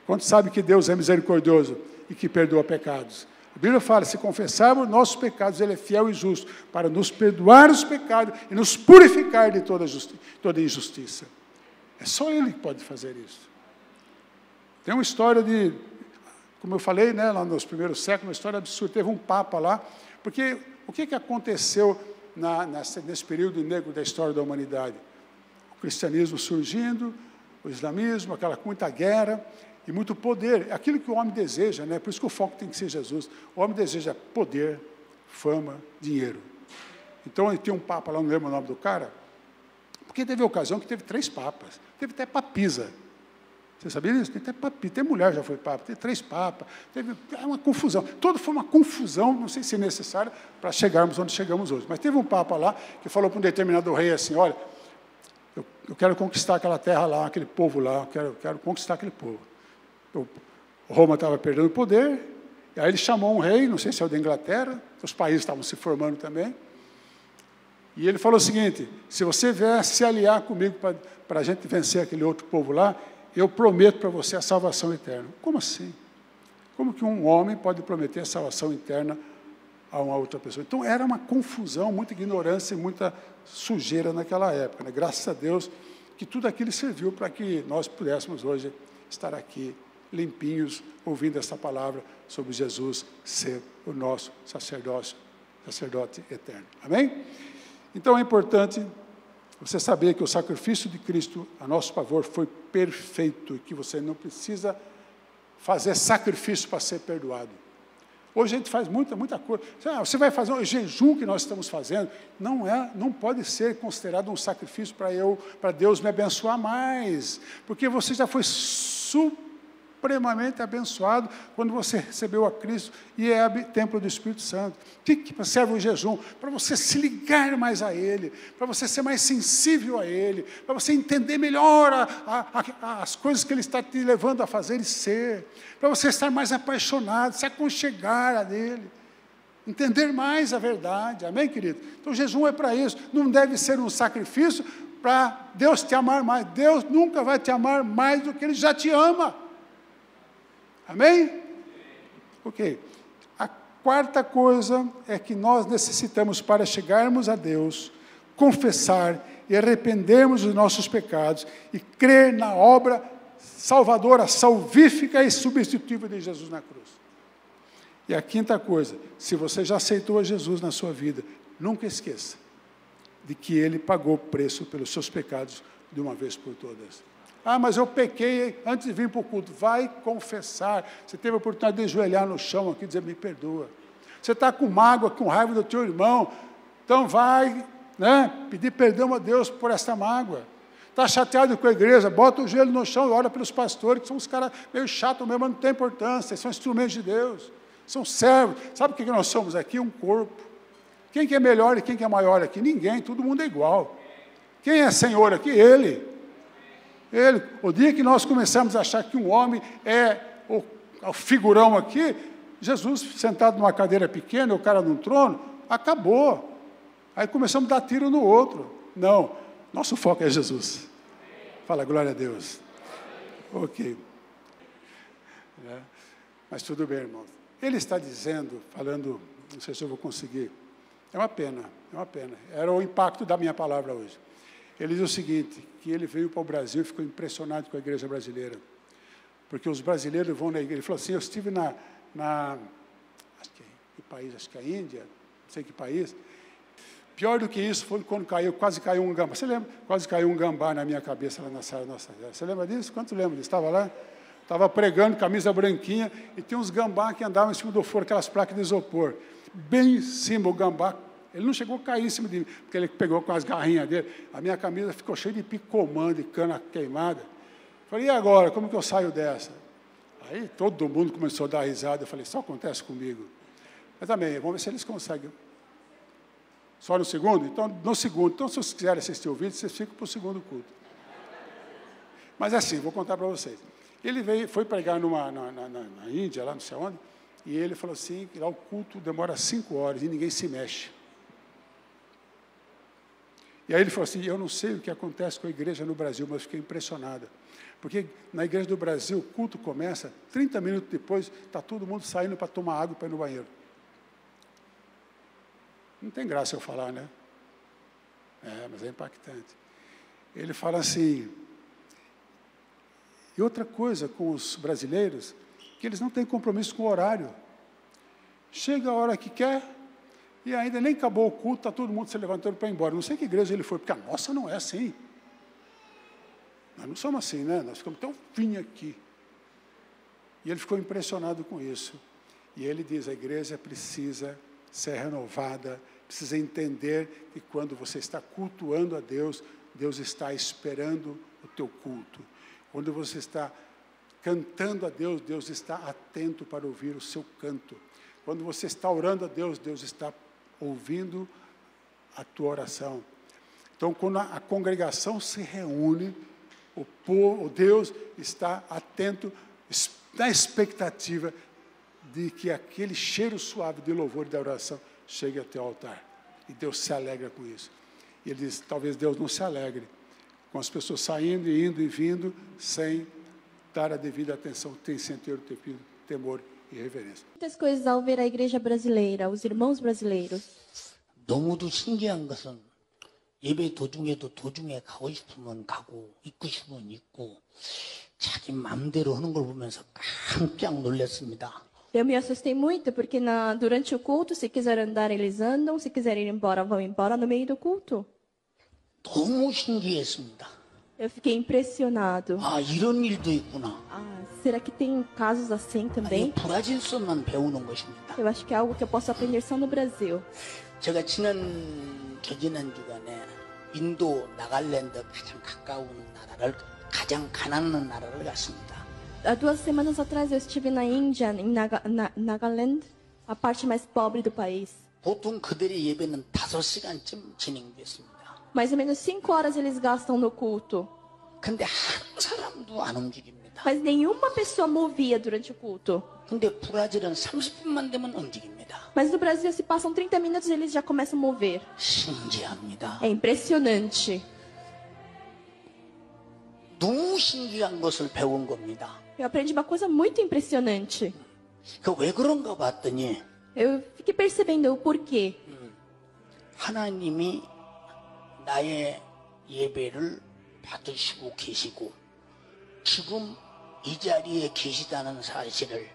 Quando sabe que Deus é misericordioso e que perdoa pecados. A Bíblia fala, se confessarmos nossos pecados, Ele é fiel e justo para nos perdoar os pecados e nos purificar de toda injustiça. É só Ele que pode fazer isso. Tem uma história de, como eu falei, né, lá nos primeiros séculos, uma história absurda. Teve um papa lá, porque o que aconteceu nesse período negro da história da humanidade? O cristianismo surgindo, o islamismo, muita guerra e muito poder. Aquilo que o homem deseja, né? Por isso que o foco tem que ser Jesus. O homem deseja poder, fama, dinheiro. Então, tinha um papa lá, não lembro o nome do cara, porque teve a ocasião que teve 3 papas. Teve até papisa. Você sabia disso? Tem até papisa. Tem mulher já foi papa, tem 3 papas. É uma confusão. Tudo foi uma confusão, não sei se é necessária, para chegarmos onde chegamos hoje. Mas teve um papa lá que falou para um determinado rei assim, olha, eu quero conquistar aquela terra lá, aquele povo lá, eu quero conquistar aquele povo. Roma estava perdendo o poder, e aí ele chamou um rei, não sei se é o da Inglaterra, os países estavam se formando também, e ele falou o seguinte, se você vier se aliar comigo para a gente vencer aquele outro povo lá, eu prometo para você a salvação eterna. Como assim? Como que um homem pode prometer a salvação eterna a uma outra pessoa? Então, era uma confusão, muita ignorância e muita sujeira naquela época, né? Graças a Deus que tudo aquilo serviu para que nós pudéssemos hoje estar aqui limpinhos, ouvindo essa palavra sobre Jesus ser o nosso sacerdote eterno. Amém? Então, é importante você saber que o sacrifício de Cristo a nosso favor foi perfeito e que você não precisa fazer sacrifício para ser perdoado. Hoje a gente faz muita coisa. Você vai fazer um jejum que nós estamos fazendo, não pode ser considerado um sacrifício para Deus me abençoar mais, porque você já foi supremamente abençoado quando você recebeu a Cristo e é templo do Espírito Santo. O que serve o jejum? Para você se ligar mais a Ele, para você ser mais sensível a Ele, para você entender melhor as coisas que Ele está te levando a fazer e ser, para você estar mais apaixonado, se aconchegar a Ele, entender mais a verdade. Amém, querido? Então o jejum é para isso, não deve ser um sacrifício para Deus te amar mais. Deus nunca vai te amar mais do que Ele já te ama. Amém? Ok. A quarta coisa é que nós necessitamos, para chegarmos a Deus, confessar e arrependermos dos nossos pecados e crer na obra salvadora, salvífica e substitutiva de Jesus na cruz. E a quinta coisa, se você já aceitou a Jesus na sua vida, nunca esqueça de que Ele pagou o preço pelos seus pecados de uma vez por todas. Ah, mas eu pequei antes de vir para o culto. Vai confessar. Você teve a oportunidade de ajoelhar no chão aqui e dizer, me perdoa. Você está com mágoa, com raiva do teu irmão. Então vai, pedir perdão a Deus por essa mágoa. Está chateado com a igreja, bota o joelho no chão e ora pelos pastores, que são os caras meio chatos mesmo, mas não tem importância, são instrumentos de Deus, são servos. Sabe o que nós somos aqui? Um corpo. Quem que é melhor e quem que é maior aqui? Ninguém, todo mundo é igual. Quem é Senhor aqui? Ele. Ele. O dia que nós começamos a achar que um homem é o figurão aqui, Jesus sentado numa cadeira pequena, o cara num trono, acabou. Aí começamos a dar tiro no outro. Não, nosso foco é Jesus. Fala, glória a Deus. Ok. Mas tudo bem, irmãos. Ele está dizendo, falando, não sei se eu vou conseguir, é uma pena. Era o impacto da minha palavra hoje. Ele diz o seguinte, que ele veio para o Brasil e ficou impressionado com a igreja brasileira. Porque os brasileiros vão na igreja. Ele falou assim, eu estive acho que a Índia, não sei que país. Pior do que isso foi quando quase caiu um gambá. Você lembra? Quase caiu um gambá na minha cabeça lá na sala nossa. Você lembra disso? Quanto lembra disso? Estava lá? Estava pregando, camisa branquinha, e tem uns gambá que andavam em cima do forno, aquelas placas de isopor. Bem em cima, o gambá. Ele não chegou a cair em cima de mim, porque ele pegou com as garrinhas dele. A minha camisa ficou cheia de picomã, de cana queimada. Falei, e agora? Como que eu saio dessa? Aí todo mundo começou a dar risada. Eu falei, só acontece comigo. Mas também, vamos ver se eles conseguem. Só no segundo? Então, no segundo. Então, se vocês quiserem assistir o vídeo, vocês ficam para o segundo culto. Mas assim, vou contar para vocês. Ele foi pregar na Índia, lá não sei onde, e ele falou assim, que lá o culto demora 5 horas e ninguém se mexe. E aí ele falou assim, eu não sei o que acontece com a igreja no Brasil, mas fiquei impressionado. Porque na igreja do Brasil, o culto começa, 30 minutos depois, está todo mundo saindo para tomar água para ir no banheiro. Não tem graça eu falar, né? Mas é impactante. Ele fala assim, e outra coisa com os brasileiros, que eles não têm compromisso com o horário. Chega a hora que quer, e ainda nem acabou o culto, está todo mundo se levantando para ir embora. Não sei que igreja ele foi, porque a nossa não é assim. Nós não somos assim, né? Nós ficamos tão fim aqui. E ele ficou impressionado com isso. E ele diz, a igreja precisa ser renovada, precisa entender que quando você está cultuando a Deus, Deus está esperando o teu culto. Quando você está cantando a Deus, Deus está atento para ouvir o seu canto. Quando você está orando a Deus, Deus está ouvindo a tua oração. Então, quando a congregação se reúne, o povo, Deus está atento, na expectativa de que aquele cheiro suave de louvor e de oração chegue até o altar. E Deus se alegra com isso. E ele diz, talvez Deus não se alegre com as pessoas saindo, indo e vindo, sem dar a devida atenção, sem ter o temor e reverência. Muitas coisas ao ver a igreja brasileira, os irmãos brasileiros. 너무도 신기한 것은 예배 도중에도 도중에 가고 싶으면 가고 있고 싶으면 있고 자기 마음대로 하는 걸 보면서 깜짝 놀랐습니다. Eu me assustei muito porque durante o culto, se quiser andar, eles andam, se quiserem ir embora, vão embora no meio do culto. 너무 신기했습니다. Eu fiquei impressionado. 아, 이런 일도 있구나. Será que tem casos assim também? 브라질서만 배우는 것입니다. Eu acho que é algo que eu posso aprender só no Brasil. 제가 지난 주간에 인도 나갈랜드 가장 가까운 나라를 가장 가난한 나라를 갔습니다. Há 2 semanas atrás eu estive na Índia, em Nagaland, a parte mais pobre do país. 보통 그들의 예배는 5시간쯤 진행됐습니다. Mais ou menos 5 horas eles gastam no culto. 근데 한 사람도 안 움직입니다. Mas nenhuma pessoa movia durante o culto. 근데 브라질은 30분만 되면 움직입니다. Mas no Brasil, se passam 30 minutos, eles já começam a mover. 신기합니다. É impressionante. 너무 신기한 것을 배운 겁니다. Eu aprendi uma coisa muito impressionante. 왜 그런가 봤더니 Eu fiquei percebendo o porquê. 하나님이 나의 예배를 받으시고 계시고 지금 이 자리에 계시다는 사실을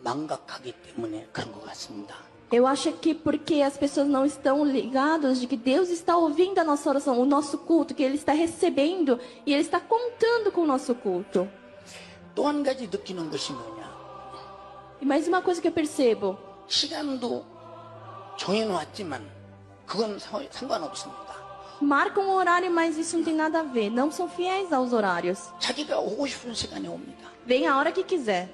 망각하기 때문에 그런 것 같습니다. Eu acho que porque as pessoas não estão ligadas de que Deus está ouvindo a nossa oração, o nosso culto, que Ele está recebendo e Ele está contando com o nosso culto. 또 한 가지 느끼는 것이 뭐냐? E mais uma coisa que eu percebo. 시간도 정해놓았지만 그건 상관없습니다. Marcam um horário, mas isso não tem nada a ver. Não são fiéis aos horários. 자기가 오고 싶은 시간에 옵니다. Vem a hora que quiser.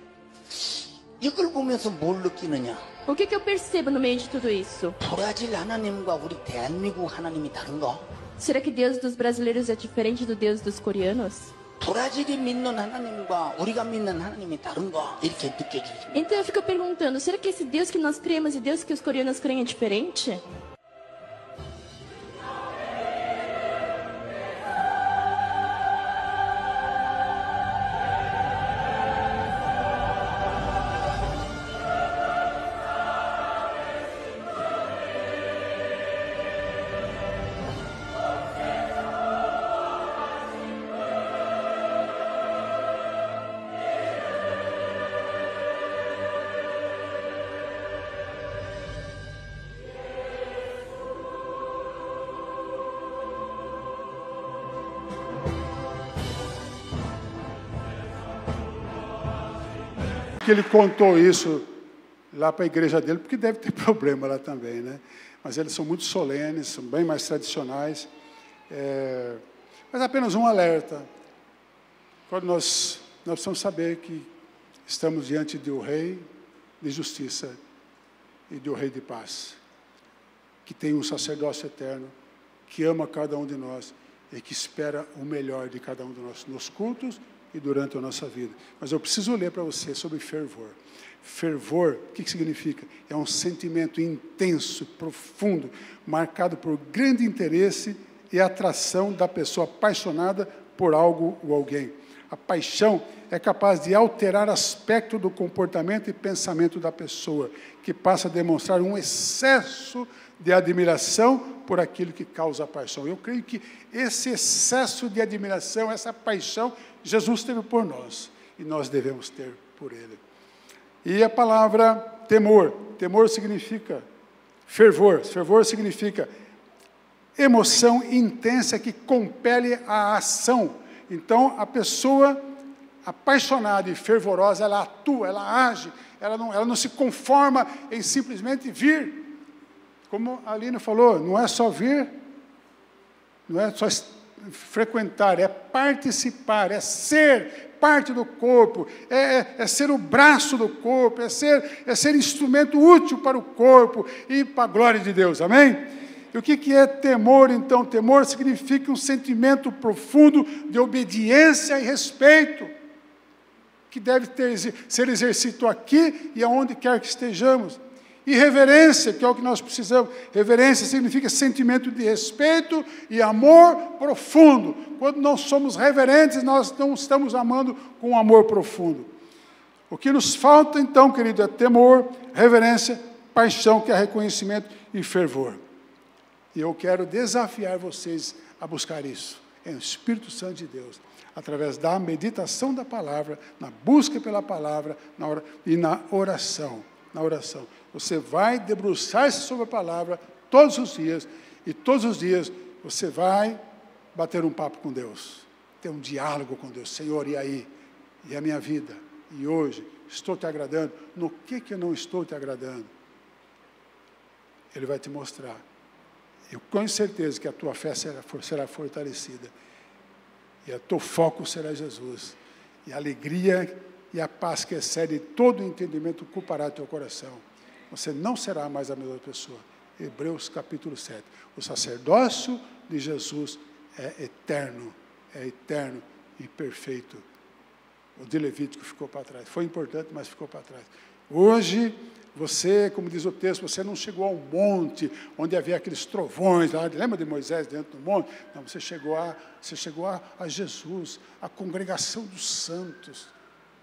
이걸 보면서 뭘 느끼느냐? O que eu percebo no meio de tudo isso? 브라질 하나님과 우리 대한민국 하나님이 다른가? Será que Deus dos brasileiros é diferente do Deus dos coreanos? 브라질이 믿는 하나님과 우리가 믿는 하나님이 다른가? 이렇게 느껴지죠. Então eu fico perguntando, será que esse Deus que nós cremos e Deus que os coreanos creem é diferente? Que ele contou isso lá para a igreja dele, porque deve ter problema lá também, né? Mas eles são muito solenes, são bem mais tradicionais. Mas apenas um alerta. Quando nós precisamos saber que estamos diante de um rei de justiça e de um rei de paz, que tem um sacerdócio eterno, que ama cada um de nós e que espera o melhor de cada um de nós nos cultos e durante a nossa vida. Mas eu preciso ler para você sobre fervor. Fervor, o que significa? É um sentimento intenso, profundo, marcado por grande interesse e atração da pessoa apaixonada por algo ou alguém. A paixão é capaz de alterar aspecto do comportamento e pensamento da pessoa, que passa a demonstrar um excesso de admiração por aquilo que causa a paixão. Eu creio que esse excesso de admiração, essa paixão, Jesus teve por nós, e nós devemos ter por Ele. E a palavra temor. Temor significa fervor. Fervor significa emoção intensa que compele a ação. Então, a pessoa apaixonada e fervorosa, ela atua, ela age, ela não se conforma em simplesmente vir. Como a Aline falou, não é só vir, não é só frequentar, é participar, é ser parte do corpo, é ser o braço do corpo, é ser instrumento útil para o corpo e para a glória de Deus, amém? E o que é temor, então? Temor significa um sentimento profundo de obediência e respeito, que deve ser exercido aqui e aonde quer que estejamos. E reverência, que é o que nós precisamos. Reverência significa sentimento de respeito e amor profundo. Quando nós somos reverentes, nós não estamos amando com amor profundo. O que nos falta, então, querido, é temor, reverência, paixão, que é reconhecimento e fervor. E eu quero desafiar vocês a buscar isso, em Espírito Santo de Deus, através da meditação da palavra, na busca pela palavra e na oração. Na oração. Você vai debruçar-se sobre a palavra todos os dias, e todos os dias você vai bater um papo com Deus, ter um diálogo com Deus. Senhor, e aí? E a minha vida? E hoje? Estou te agradando? No que eu não estou te agradando? Ele vai te mostrar. Eu tenho certeza que a tua fé será fortalecida. E o teu foco será Jesus. E a alegria e a paz que excede todo o entendimento ocupará teu coração. Você não será mais a mesma pessoa. Hebreus capítulo 7. O sacerdócio de Jesus é eterno e perfeito. O de Levítico ficou para trás. Foi importante, mas ficou para trás. Hoje, você, como diz o texto, você não chegou ao monte, onde havia aqueles trovões lá. Lembra de Moisés dentro do monte? Não, você chegou a Jesus, a congregação dos santos.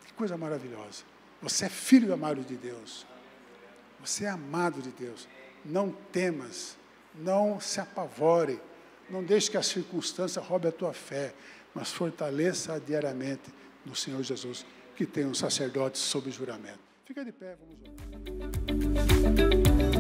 Que coisa maravilhosa. Você é filho amado de Deus. Você é amado de Deus. Não temas, não se apavore, não deixe que a circunstância roube a tua fé, mas fortaleça diariamente no Senhor Jesus, que tem um sacerdote sob juramento. Fica de pé, vamos orar.